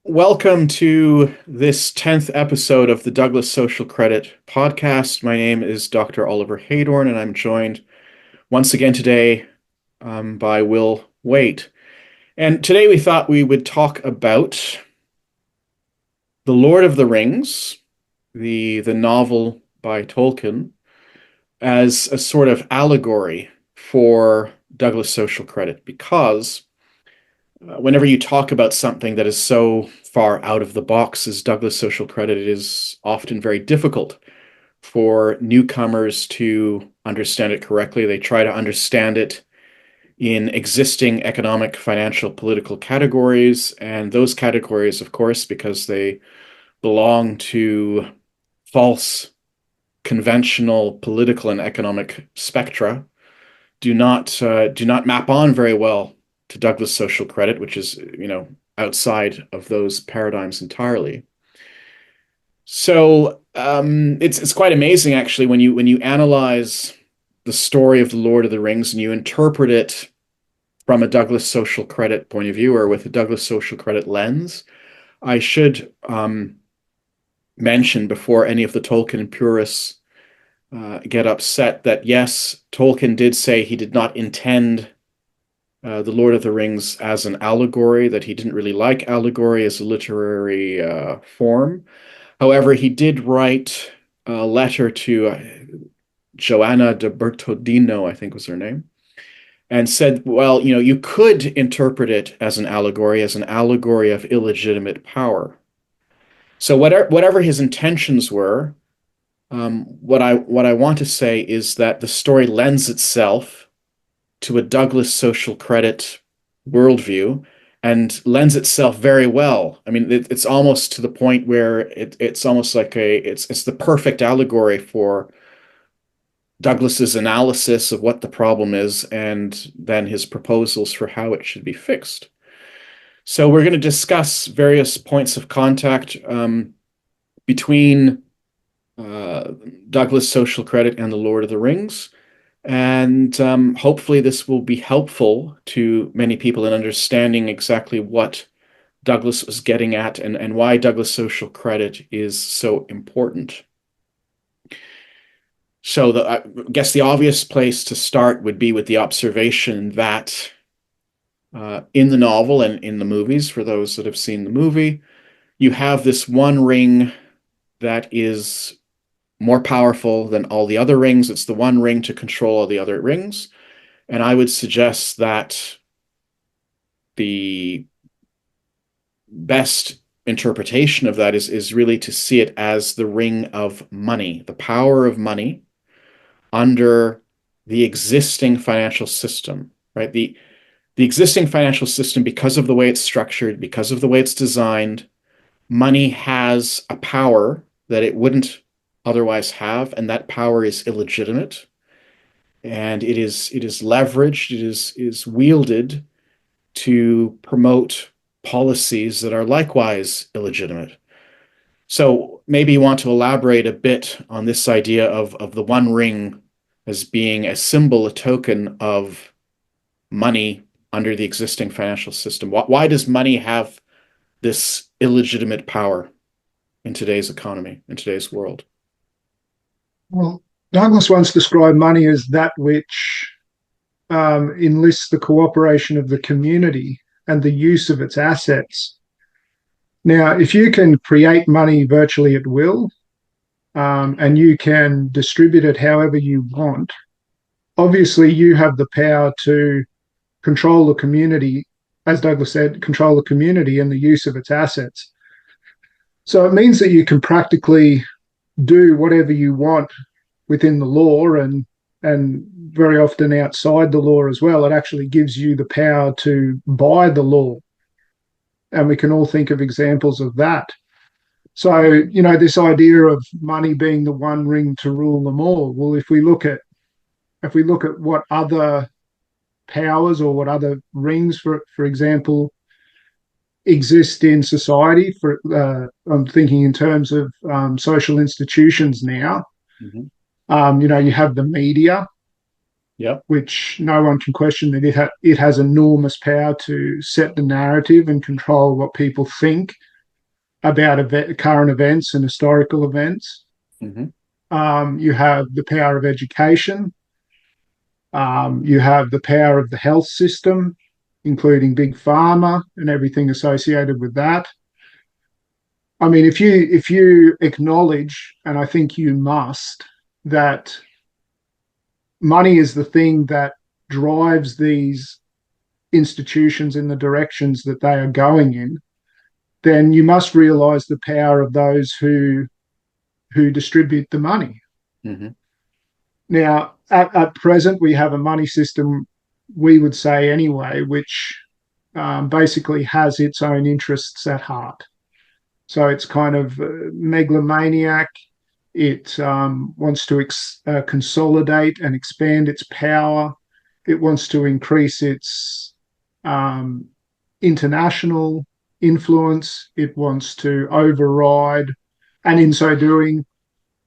Welcome to this 10th episode of the Douglas Social Credit Podcast. My name is Dr. Oliver Heydorn, and I'm joined once again today by Will Waite. And today we thought we would talk about The Lord of the Rings, the novel by Tolkien, as a sort of allegory for Douglas Social Credit, because whenever you talk about something that is so far out of the box as Douglas Social Credit, it is often very difficult for newcomers to understand it correctly. They try to understand it in existing economic, financial, political categories, and those categories, of course, because they belong to false, conventional political and economic spectra, do not map on very well to Douglas Social Credit, which is, outside of those paradigms entirely. So it's quite amazing actually when you analyze the story of the Lord of the Rings and you interpret it from a Douglas Social Credit point of view or with a Douglas Social Credit lens. I should mention before any of the Tolkien purists get upset that yes, Tolkien did say he did not intend the Lord of the Rings as an allegory, that he didn't really like allegory as a literary form. However, he did write a letter to Joanna de Bertodino, I think was her name, and said, well, you could interpret it as an allegory of illegitimate power. So whatever his intentions were, what I want to say is that the story lends itself to a Douglas Social Credit worldview and lends itself very well. I mean, it's almost to the point where it's almost like it's the perfect allegory for Douglas's analysis of what the problem is and then his proposals for how it should be fixed. So we're going to discuss various points of contact between Douglas Social Credit and the Lord of the Rings. And hopefully this will be helpful to many people in understanding exactly what Douglas was getting at and why Douglas Social Credit is so important. So I guess the obvious place to start would be with the observation that in the novel and in the movies, for those that have seen the movie, you have this one ring that is more powerful than all the other rings. It's the one ring to control all the other rings. And I would suggest that the best interpretation of that is really to see it as the ring of money, the power of money under the existing financial system, right? The existing financial system, because of the way it's structured, because of the way it's designed, money has a power that it wouldn't otherwise have, and that power is illegitimate, and it is leveraged, it is wielded to promote policies that are likewise illegitimate. So maybe you want to elaborate a bit on this idea of the one ring as being a symbol, a token of money under the existing financial system. Why does money have this illegitimate power in today's economy, in today's world? Well, Douglas once described money as that which enlists the cooperation of the community and the use of its assets. Now, if you can create money virtually at will, and you can distribute it however you want, obviously you have the power to control the community, as Douglas said, control the community and the use of its assets. So it means that you can practically do whatever you want within the law and very often outside the law as well. It actually gives you the power to buy the law. And we can all think of examples of that. So, this idea of money being the one ring to rule them all. Well, if we look at what other powers or what other rings, for example, exist in society, I'm thinking in terms of social institutions now. Mm-hmm. You have the media, Yep. which no one can question that it has enormous power to set the narrative and control what people think about current events and historical events. Mm-hmm. You have the power of education. You have the power of the health system, including big pharma and everything associated with that. I mean, if you acknowledge, and I think you must, that money is the thing that drives these institutions in the directions that they are going in, then you must realize the power of those who distribute the money. Mm-hmm. Now, at present, we have a money system, we would say anyway, which basically has its own interests at heart. So it's kind of megalomaniac. It wants to consolidate and expand its power. It wants to increase its um, international influence. It wants to override, and in so doing,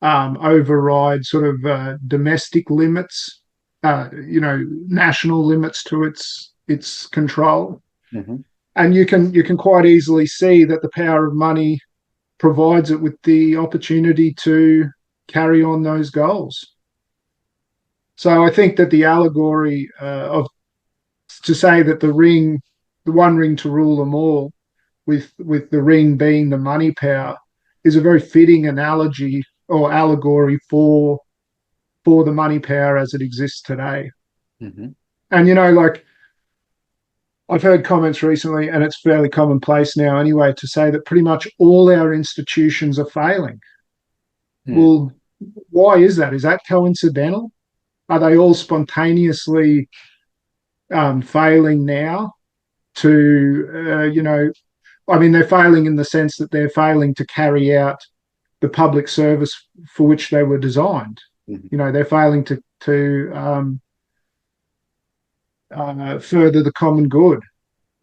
override sort of domestic limits, national limits to its control. Mm-hmm. And you can quite easily see that the power of money provides it with the opportunity to carry on those goals. So I think that the allegory of to say that the one ring to rule them all, with the ring being the money power, is a very fitting analogy or allegory for the money power as it exists today. Mm-hmm. And like I've heard comments recently, and it's fairly commonplace now anyway, to say that pretty much all our institutions are failing. Mm. Well, why is that? Is that coincidental? Are they all spontaneously failing now I mean, they're failing in the sense that they're failing to carry out the public service for which they were designed. Mm-hmm. They're failing to further the common good.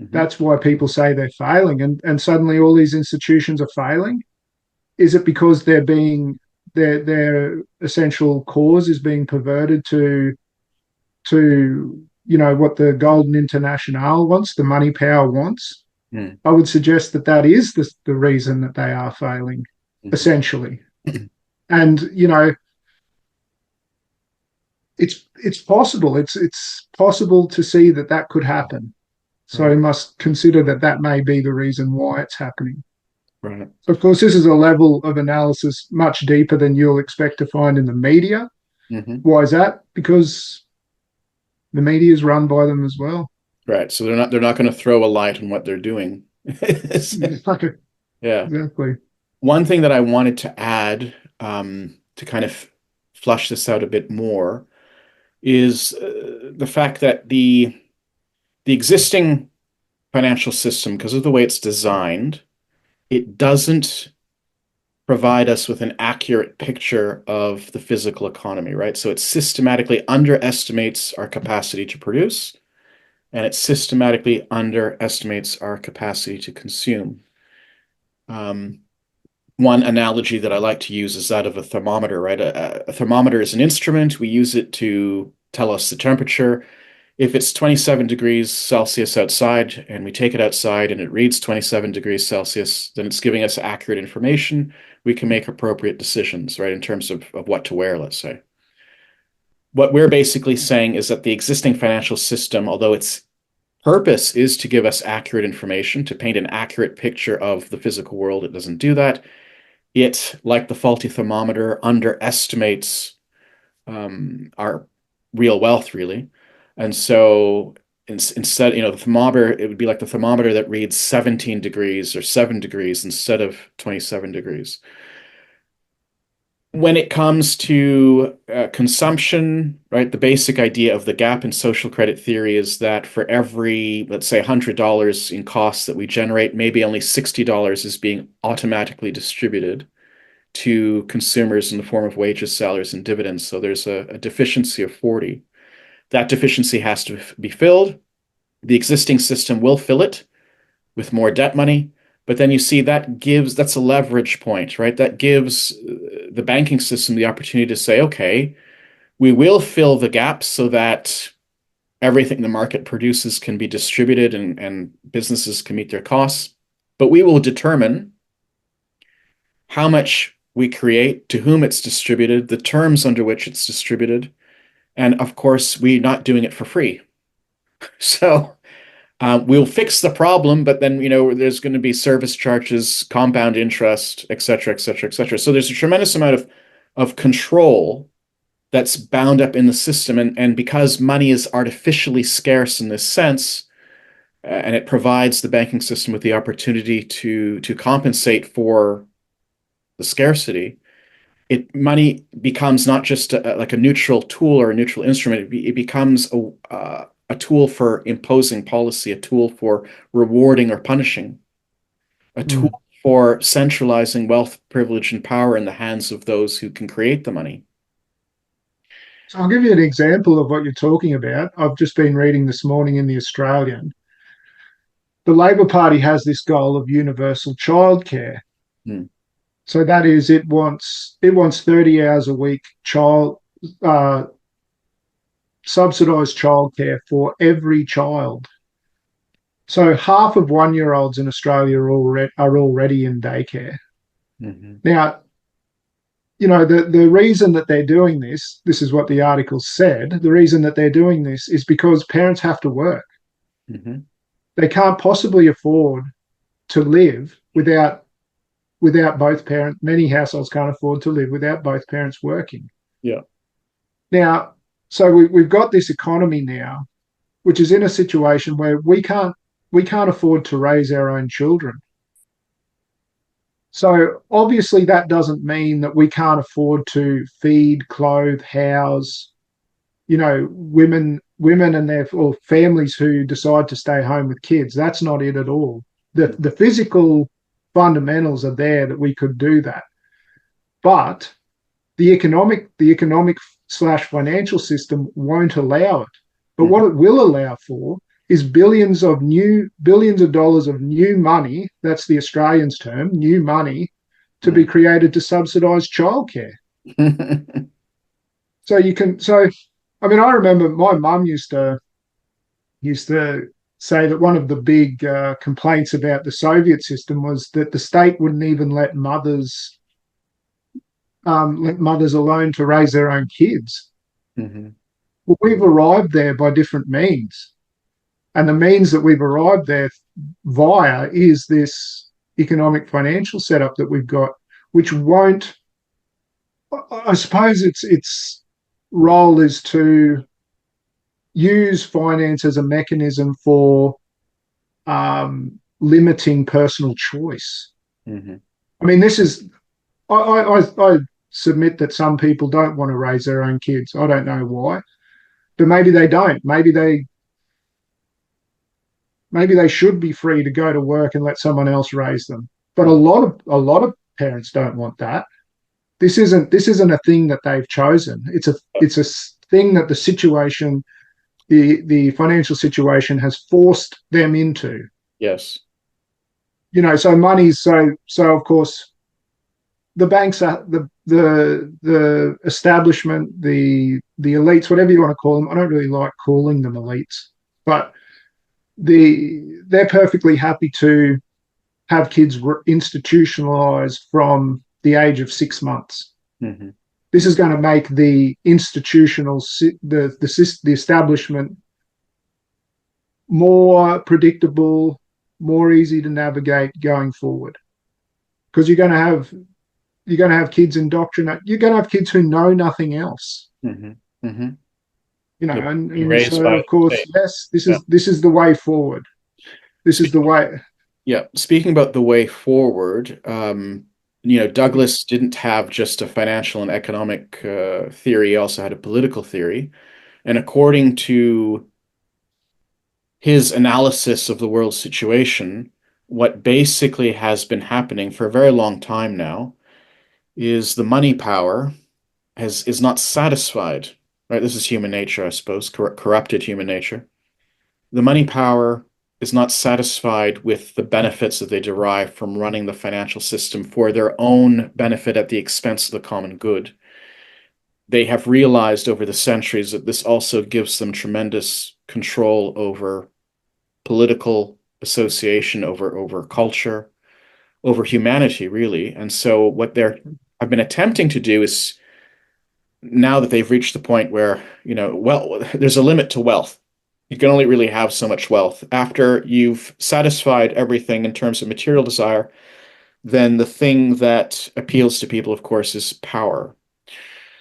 Mm-hmm. That's why people say they're failing, and suddenly all these institutions are failing. Is it because their essential cause is being perverted to what the Golden International wants, the money power wants? Mm. I would suggest that is the reason that they are failing, Mm-hmm. essentially. And it's possible. It's possible to see that could happen. So Right. you must consider that may be the reason why it's happening. Right. Of course, this is a level of analysis much deeper than you'll expect to find in the media. Mm-hmm. Why is that? Because the media is run by them as well. Right. So they're not going to throw a light on what they're doing. Yeah. Exactly. One thing that I wanted to add, to kind of flush this out a bit more, is the fact that the existing financial system, because of the way it's designed, it doesn't provide us with an accurate picture of the physical economy, right? So it systematically underestimates our capacity to produce, and it systematically underestimates our capacity to consume. Um, One analogy that I like to use is that of a thermometer, right? A thermometer is an instrument. We use it to tell us the temperature. If it's 27 degrees Celsius outside and we take it outside and it reads 27 degrees Celsius, then it's giving us accurate information. We can make appropriate decisions, right, in terms of what to wear, let's say. What we're basically saying is that the existing financial system, although its purpose is to give us accurate information, to paint an accurate picture of the physical world, it doesn't do that. It, like the faulty thermometer, underestimates our real wealth, really. And so instead, the thermometer, it would be like the thermometer that reads 17 degrees or 7 degrees instead of 27 degrees. When it comes to consumption, right, the basic idea of the gap in social credit theory is that for every, let's say, $100 in costs that we generate, maybe only $60 is being automatically distributed to consumers in the form of wages, salaries, and dividends. So there's a deficiency of 40. That deficiency has to be filled. The existing system will fill it with more debt money. But then you see that's a leverage point, right? That gives the banking system the opportunity to say, okay, we will fill the gaps so that everything the market produces can be distributed and businesses can meet their costs. But we will determine how much we create, to whom it's distributed, the terms under which it's distributed, and of course, we're not doing it for free. So we'll fix the problem, but then there's going to be service charges, compound interest, et cetera, et cetera, et cetera. So there's a tremendous amount of control that's bound up in the system, and because money is artificially scarce in this sense, and it provides the banking system with the opportunity to compensate for the scarcity, money becomes not just like a neutral tool or a neutral instrument. It becomes a tool for imposing policy, a tool for rewarding or punishing, a tool Mm. for centralizing wealth, privilege, and power in the hands of those who can create the money. So I'll give you an example of what you're talking about. I've just been reading this morning in the Australian. The Labor Party has this goal of universal childcare. Hmm. So that is, it wants 30 hours a week uh, subsidised childcare for every child. So half of 1 year olds in Australia are already in daycare. Mhm. Now, the reason that they're doing this is what the article said. The reason that they're doing this is because parents have to work. Mhm. They can't possibly afford to live without both parents. Many households can't afford to live without both parents working. Yeah. Now, so we've got this economy now, which is in a situation where we can't afford to raise our own children. So obviously that doesn't mean that we can't afford to feed, clothe, house, women and their or families who decide to stay home with kids. That's not it at all. The physical fundamentals are there that we could do that. But the economic slash financial system won't allow it. But what Mhm. it will allow for is billions of dollars of new money. That's the Australians' term, new money, to be Mhm. created to subsidise childcare. So you can. So I mean, I remember my mum used to say that one of the big complaints about the Soviet system was that the state wouldn't even let mothers alone to raise their own kids. Mhm. Well, we've arrived there by different means. And the means that we've arrived there via is this economic financial setup that we've got, which won't, I suppose its role is to use finance as a mechanism for limiting personal choice. Mhm. I mean, I submit that some people don't want to raise their own kids. I don't know why, but maybe they don't. Maybe they should be free to go to work and let someone else raise them. But a lot of parents don't want that. This isn't a thing that they've chosen. It's a thing that the financial situation has forced them into. Yes. So money's so of course the banks are the establishment, the elites, whatever you want to call them. I don't really like calling them elites, but they're perfectly happy to have kids institutionalized from the age of 6 months. Mhm. This is going to make the institutional the establishment more predictable, more easy to navigate going forward. Because you're going to have kids indoctrinate. You're going to have kids who know nothing else. Mhm. Mhm. You'll be And raised so by of course, faith. yes, this Yeah. is this is the way forward. This is the way. Yeah, speaking about the way forward, Douglas didn't have just a financial and economic theory, he also had a political theory. And according to his analysis of the world situation, what basically has been happening for a very long time now is the money power is not satisfied, right? This is human nature, I suppose, corrupted human nature. The money power is not satisfied with the benefits that they derive from running the financial system for their own benefit at the expense of the common good. They have realized over the centuries that this also gives them tremendous control over political association, over culture, over humanity, really. And so what they're have been attempting to do is, now that they've reached the point where, well, there's a limit to wealth. You can only really have so much wealth. After you've satisfied everything in terms of material desire, then the thing that appeals to people, of course, is power.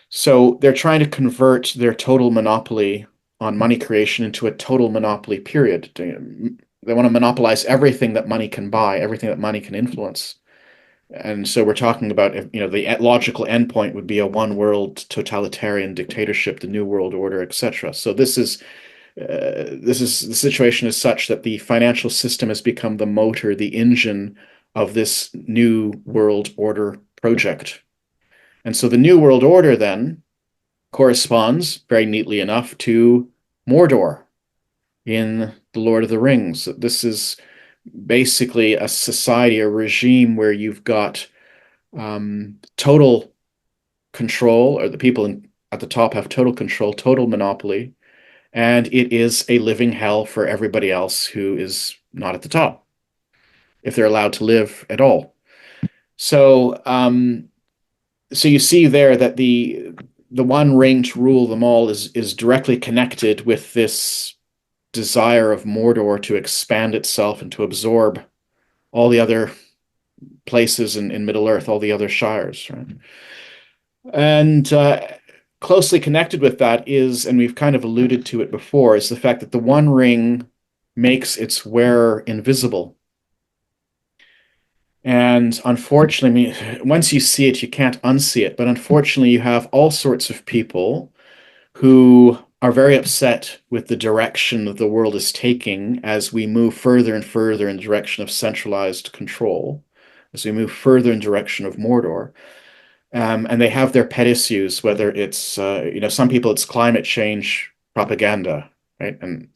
So they're trying to convert their total monopoly on money creation into a total monopoly period. They want to monopolize everything that money can buy, everything that money can influence. And so we're talking about, the logical endpoint would be a one world totalitarian dictatorship, the New World Order, etc. So this is the situation is such that the financial system has become the motor, the engine of this New World Order project. And so the New World Order then corresponds very neatly enough to Mordor in The Lord of the Rings. This is basically a society, a regime where you've got total control, or the people at the top have total control, total monopoly, and it is a living hell for everybody else who is not at the top, if they're allowed to live at all. So, so you see there that the one ring to rule them all is directly connected with this desire of Mordor to expand itself and to absorb all the other places in Middle Earth, all the other shires, right? And closely connected with that is, and we've kind of alluded to it before, is the fact that the One Ring makes its wearer invisible. And unfortunately, I mean, once you see it, you can't unsee it. But unfortunately, you have all sorts of people who are very upset with the direction that the world is taking as we move further and further in the direction of centralized control, as we move further in the direction of Mordor. And they have their pet issues, whether it's, some people it's climate change propaganda, right? And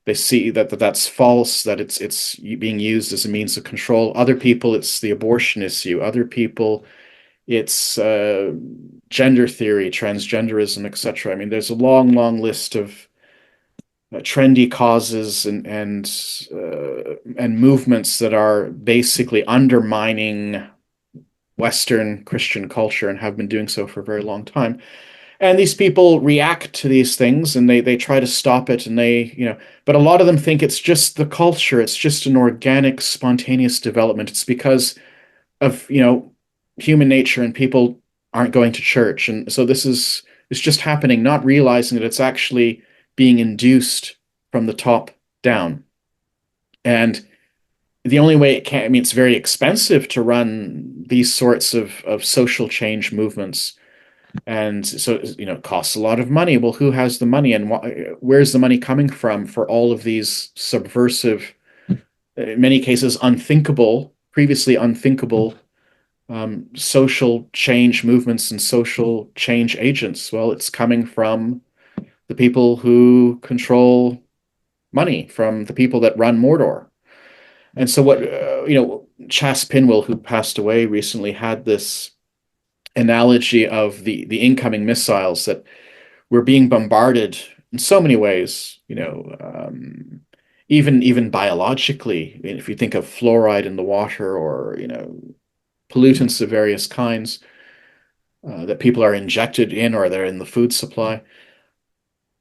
they see that's false, that it's being used as a means of control. Other people, it's the abortion issue. Other people, it's gender theory, transgenderism, etc. I mean, there's a long, long list of trendy causes and movements that are basically undermining Western Christian culture and have been doing so for a very long time. And these people react to these things and they try to stop it, and but a lot of them think it's just the culture, it's just an organic, spontaneous development. It's because of, human nature, and people aren't going to church. And so it's just happening, not realizing that it's actually being induced from the top down. And the only way it can, I mean, it's very expensive to run these sorts of social change movements. And so, it costs a lot of money. Well, who has the money, and where's the money coming from for all of these subversive, in many cases, previously unthinkable social change movements and social change agents? Well, it's coming from the people who control money, from the people that run Mordor. And so Chas Pinwell, who passed away recently, had this analogy of the incoming missiles that we're being bombarded in so many ways, even biologically. I mean, if you think of fluoride in the water, or, pollutants of various kinds that people are injected in, or they're in the food supply.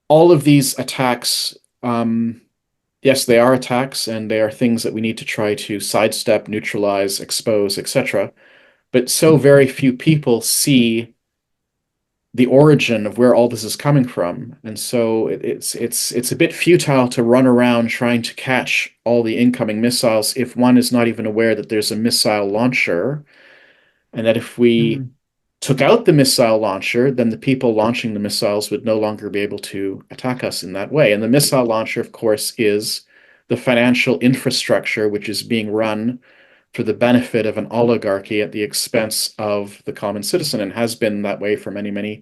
All of these attacks, yes, they are attacks, and they are things that we need to try to sidestep, neutralize, expose, etc. But so very few people see the origin of where all this is coming from, and so it's a bit futile to run around trying to catch all the incoming missiles if one is not even aware that there's a missile launcher, and that if we took out the missile launcher, then the people launching the missiles would no longer be able to attack us in that way. And the missile launcher, of course, is the financial infrastructure which is being run for the benefit of an oligarchy at the expense of the common citizen, and has been that way for many, many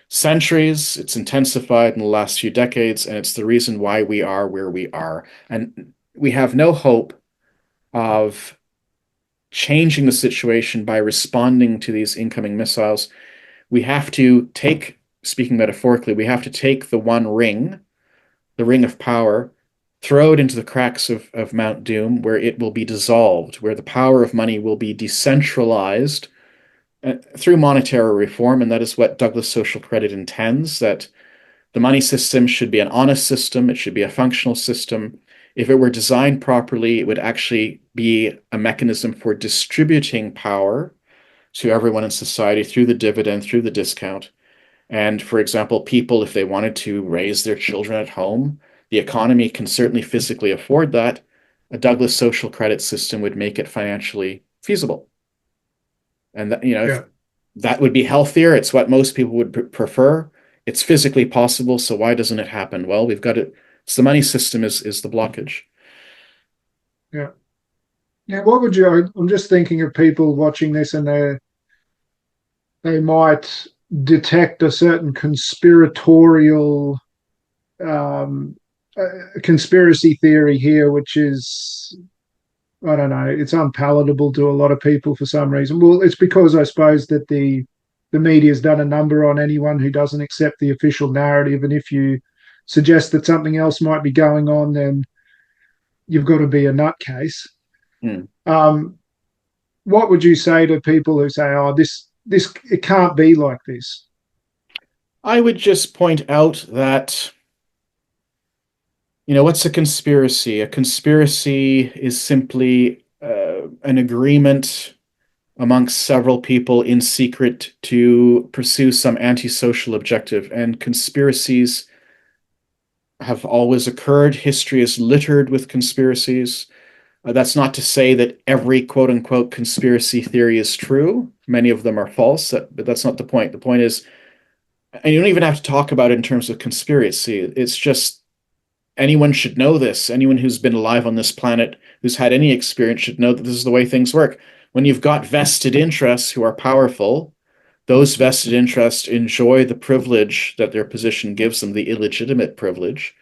centuries. It's intensified in the last few decades, and it's the reason why we are where we are. And we have no hope of changing the situation by responding to these incoming missiles. We have to take, speaking metaphorically, we have to take the One Ring, the ring of power, throw it into the cracks of Mount Doom, where it will be dissolved, where the power of money will be decentralized through monetary reform. And that is what Douglas social credit intends, that the money system should be an honest system. It should be a functional system. If it were designed properly, it would actually be a mechanism for distributing power to everyone in society through the dividend, through the discount. And for example, people, if they wanted to raise their children at home, the economy can certainly physically afford that. A Douglas social credit system would make it financially feasible. And that, if Yeah. that would be healthier, it's what most people would prefer. It's physically possible, so why doesn't it happen? Well, we've got it. It's the money system is the blockage. Yeah. Now, what would you? I'm just thinking of people watching this, and they might detect a certain conspiratorial um, conspiracy theory here, which is, I don't know, it's unpalatable to a lot of people for some reason. Well, it's because I suppose that the media's done a number on anyone who doesn't accept the official narrative, and if you suggest that something else might be going on, then you've got to be a nutcase. Hmm. Um, what would you say to people who say, "Oh, this it can't be like this"? I would just point out that, what's a conspiracy? A conspiracy is simply an agreement amongst several people in secret to pursue some antisocial objective. And conspiracies have always occurred. History is littered with conspiracies. That's not to say that every quote unquote conspiracy theory is true. Many of them are false, but that's not the point. The point is, and you don't even have to talk about it in terms of conspiracy. It's just anyone should know this. Anyone who's been alive on this planet, who's had any experience, should know that this is the way things work. When you've got vested interests who are powerful, those vested interests enjoy the privilege that their position gives them, the illegitimate privilege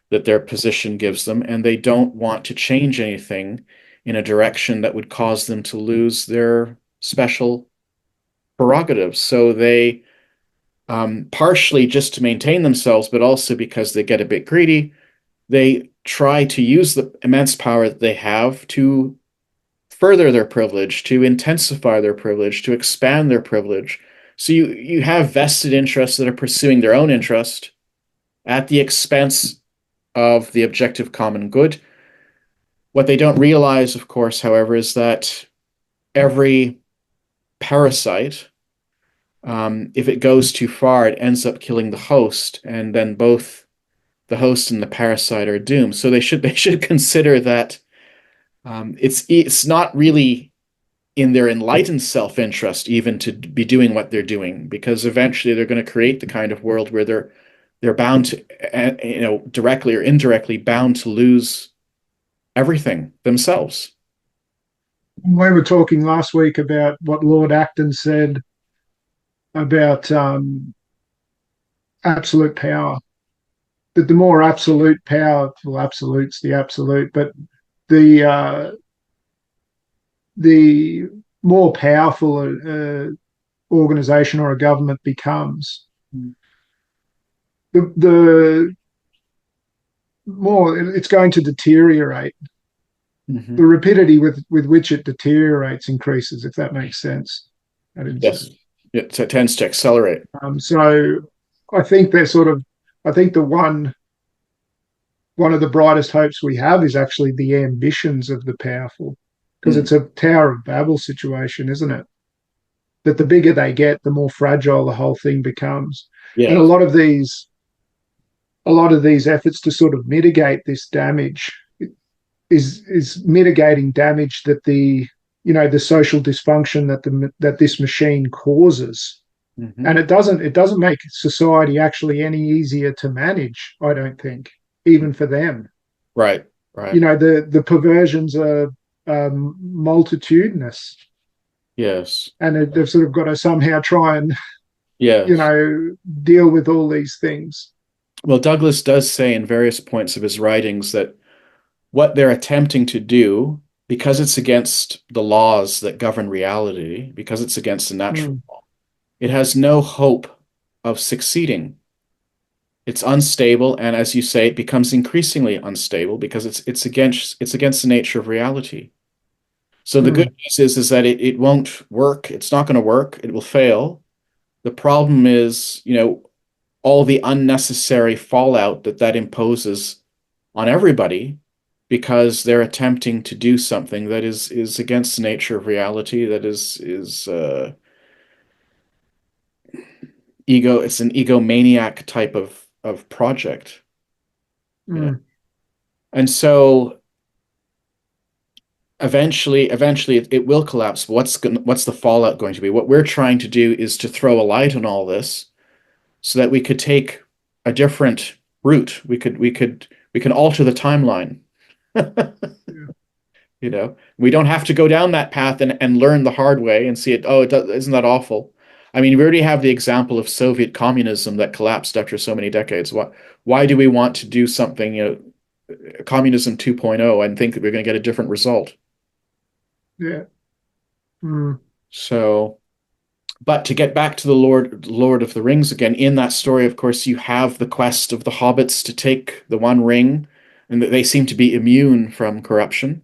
that their position gives them, and they don't want to change anything in a direction that would cause them to lose their special prerogatives. So they, partially just to maintain themselves, but also because they get a bit greedy, they try to use the immense power that they have to further their privilege, to intensify their privilege, to expand their privilege. So you have vested interests that are pursuing their own interest at the expense of the objective common good. What they don't realize, of course, however, is that every parasite, if it goes too far, it ends up killing the host, and then both the host and the parasite are doomed. So they should consider that it's not really in their enlightened self-interest even to be doing what they're doing, because eventually they're going to create the kind of world where they're bound to, directly or indirectly bound to lose everything themselves. We were talking last week about what Lord Acton said about absolute power. That the more absolute power, well, absolute's the absolute, but the the more powerful organization or a government becomes, the more it's going to deteriorate. Mm-hmm. The rapidity with which it deteriorates increases, if that makes sense. Yes, it tends to accelerate. So I think they're sort of, I think the one of the brightest hopes we have is actually the ambitions of the powerful, because Mm. it's a Tower of Babel situation, isn't it? That the bigger they get, the more fragile the whole thing becomes. And Yes. a lot of these efforts to sort of mitigate this damage is mitigating damage that the social dysfunction that this machine causes. Mm-hmm. And it doesn't make society actually any easier to manage, I don't think, even for them. Right. Right. The perversions are multitudinous, Yes. and they've sort of got to somehow try and Yes. deal with all these things. Well, Douglas does say in various points of his writings that what they're attempting to do, because it's against the laws that govern reality, because it's against the natural Mm. law, it has no hope of succeeding. It's unstable, and as you say, it becomes increasingly unstable because it's against the nature of reality. So the good Mm, news is that it won't work. It's not going to work. It will fail. The problem is, all the unnecessary fallout that imposes on everybody because they're attempting to do something that is against the nature of reality, that is ego. It's an egomaniac type of project. Yeah. mm, And so eventually it will collapse. What's the fallout going to be? What we're trying to do is to throw a light on all this so that we could take a different route. We can alter the timeline. yeah, We don't have to go down that path and learn the hard way and see it. Oh, isn't that awful? I mean, we already have the example of Soviet communism that collapsed after so many decades. Why do we want to do something, communism 2.0, and think that we're going to get a different result? yeah. Mm, So, but to get back to the Lord of the Rings again, in that story, of course, you have the quest of the hobbits to take the One Ring, and that they seem to be immune from corruption,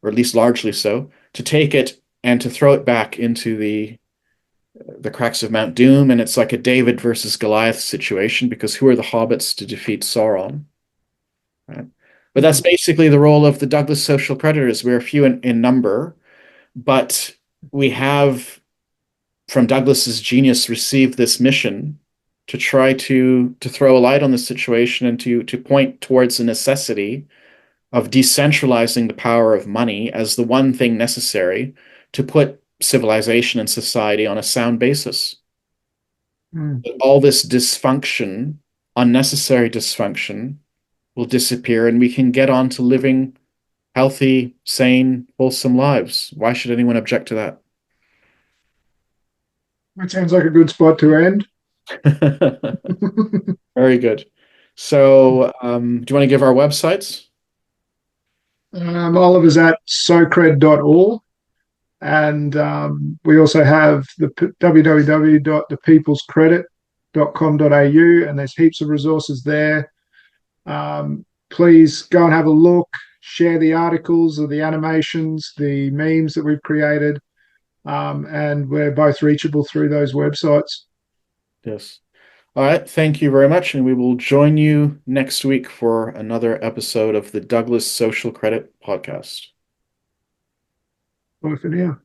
or at least largely so, to take it and to throw it back into the cracks of Mount Doom, and it's like a David versus Goliath situation because who are the hobbits to defeat Sauron? Right? But that's mm, basically the role of the Douglas social predators. We're few in number, but we have from Douglas's genius received this mission to try to throw a light on the situation and to point towards the necessity of decentralizing the power of money as the one thing necessary to put civilization and society on a sound basis. mm. All this dysfunction, unnecessary dysfunction, will disappear and we can get on to living healthy, sane, wholesome lives. Why should anyone object to That sounds like a good spot to end. that? Very good. So, do you want to give our websites? Oliver's at socred.org. And we also have the www.thepeoplescredit.com.au, and there's heaps of resources there. Please go and have a look, share the articles or the animations, the memes that we've created, and we're both reachable through those websites. Yes. All right. Thank you very much. And we will join you next week for another episode of the Douglas Social Credit Podcast. Bye for now.